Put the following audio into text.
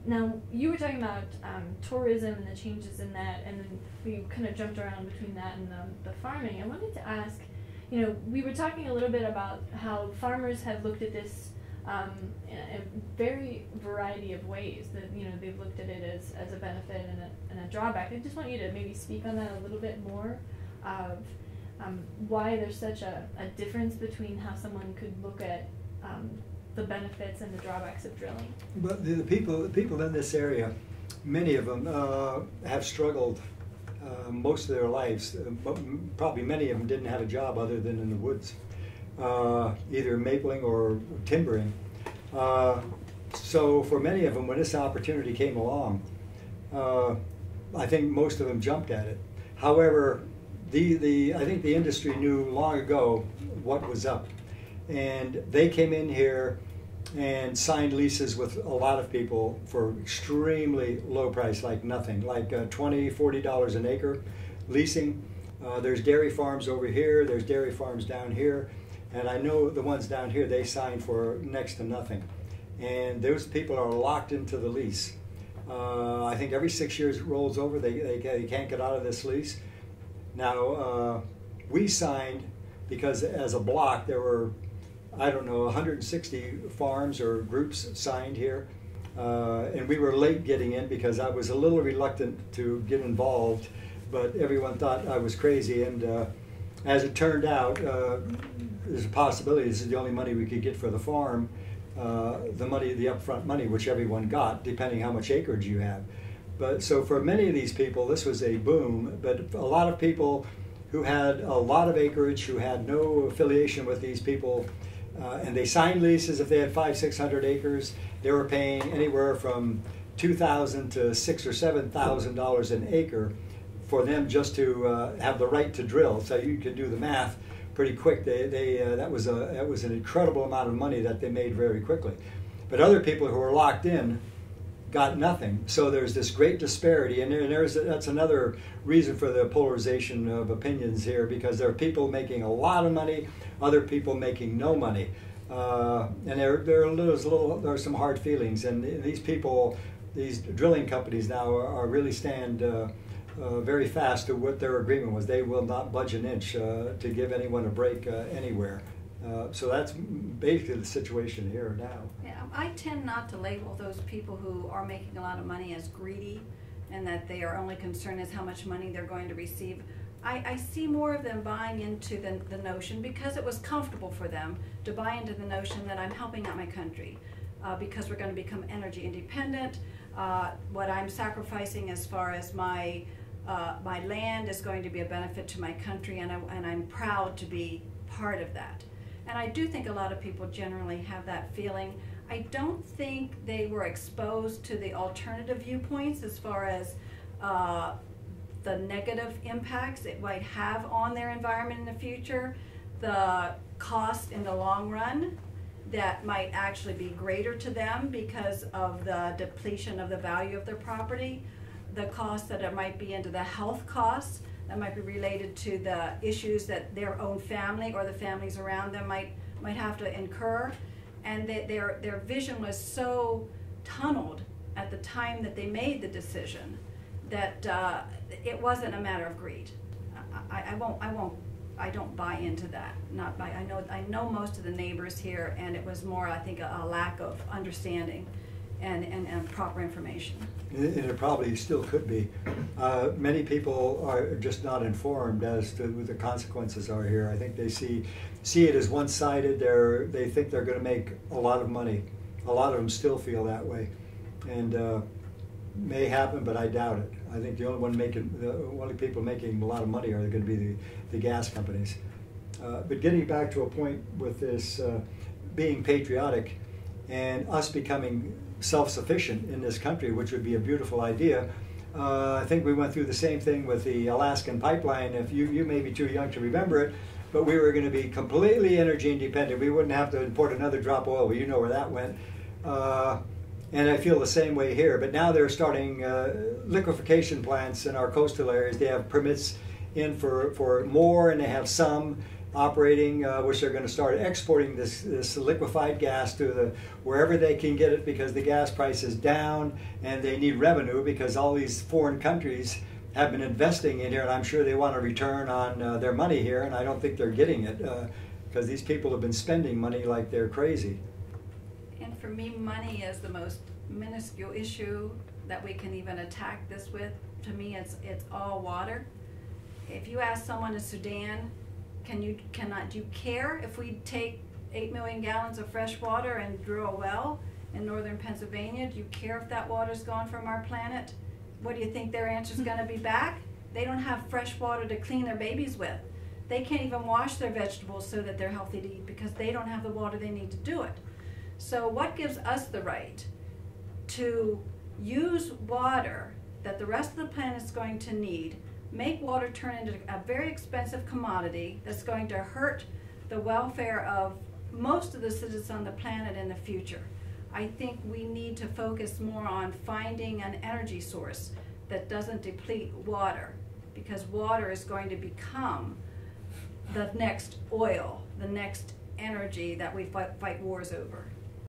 Now, you were talking about tourism and the changes in that, and then we kind of jumped around between that and the farming. I wanted to ask, you know, we were talking a little bit about how farmers have looked at this in a very variety of ways. That, you know, they've looked at it as a benefit and a drawback. I just want you to maybe speak on that a little bit more, of why there's such a difference between how someone could look at the benefits and the drawbacks of drilling. But the people in this area, many of them have struggled most of their lives. Probably many of them didn't have a job other than in the woods, either mapling or timbering. So for many of them, when this opportunity came along, I think most of them jumped at it. However, I think the industry knew long ago what was up, and they came in here and signed leases with a lot of people for extremely low price, like nothing, like $20, $40 an acre leasing. There's dairy farms over here, there's dairy farms down here, and I know the ones down here, they signed for next to nothing. And those people are locked into the lease. I think every 6 years it rolls over, they can't get out of this lease. Now, we signed because as a block there were, I don't know, 160 farms or groups signed here. And we were late getting in because I was a little reluctant to get involved, but everyone thought I was crazy. And as it turned out, there's a possibility this is the only money we could get for the farm, the upfront money, which everyone got, depending how much acreage you have. But so for many of these people, this was a boom. But a lot of people who had a lot of acreage, who had no affiliation with these people, and they signed leases. If they had 500-600 acres, they were paying anywhere from $2,000 to $6,000 or $7,000 an acre for them just to have the right to drill. So you could do the math pretty quick. That was an incredible amount of money that they made very quickly. But other people who were locked in got nothing. So there's this great disparity, and that's another reason for the polarization of opinions here, because there are people making a lot of money, other people making no money, and there are some hard feelings. And these people, these drilling companies now are really stand very fast to what their agreement was. They will not budge an inch to give anyone a break anywhere. So that's basically the situation here now. Yeah, I tend not to label those people who are making a lot of money as greedy, and that they are only concerned as how much money they're going to receive. I see more of them buying into the notion, because it was comfortable for them to buy into the notion that I'm helping out my country, because we're going to become energy independent. What I'm sacrificing as far as my land is going to be a benefit to my country, and I'm proud to be part of that. And I do think a lot of people generally have that feeling. I don't think they were exposed to the alternative viewpoints as far as the negative impacts it might have on their environment in the future, the cost in the long run that might actually be greater to them because of the depletion of the value of their property, the cost that it might be into the health costs that might be related to the issues that their own family or the families around them might have to incur. And their vision was so tunneled at the time that they made the decision that it wasn't a matter of greed. I don't buy into that. I know most of the neighbors here, and it was more, I think, a lack of understanding and proper information. And it probably still could be. Many people are just not informed as to what the consequences are here. I think they see it as one-sided. They think they're going to make a lot of money. A lot of them still feel that way, and may happen, but I doubt it. I think the only people making a lot of money are going to be the gas companies. But getting back to a point with this being patriotic and us becoming self-sufficient in this country, which would be a beautiful idea. I think we went through the same thing with the Alaskan pipeline. If you may be too young to remember it, but we were going to be completely energy independent. We wouldn't have to import another drop of oil. Well, you know where that went. And I feel the same way here. But now they're starting liquefaction plants in our coastal areas. They have permits in for more, and they have some. operating, which they're going to start exporting this liquefied gas to wherever they can get it, because the gas price is down and they need revenue because all these foreign countries have been investing in here, and I'm sure they want a return on their money here, and I don't think they're getting it because these people have been spending money like they're crazy. And for me, money is the most minuscule issue that we can even attack this with. To me, it's all water. If you ask someone in Sudan, do you care if we take 8 million gallons of fresh water and drill a well in northern Pennsylvania? Do you care if that water's gone from our planet? What do you think their answer's going to be back? They don't have fresh water to clean their babies with. They can't even wash their vegetables so that they're healthy to eat because they don't have the water they need to do it. So what gives us the right to use water that the rest of the planet is going to need, make water turn into a very expensive commodity that's going to hurt the welfare of most of the citizens on the planet in the future? I think we need to focus more on finding an energy source that doesn't deplete water, because water is going to become the next oil, the next energy that we fight wars over.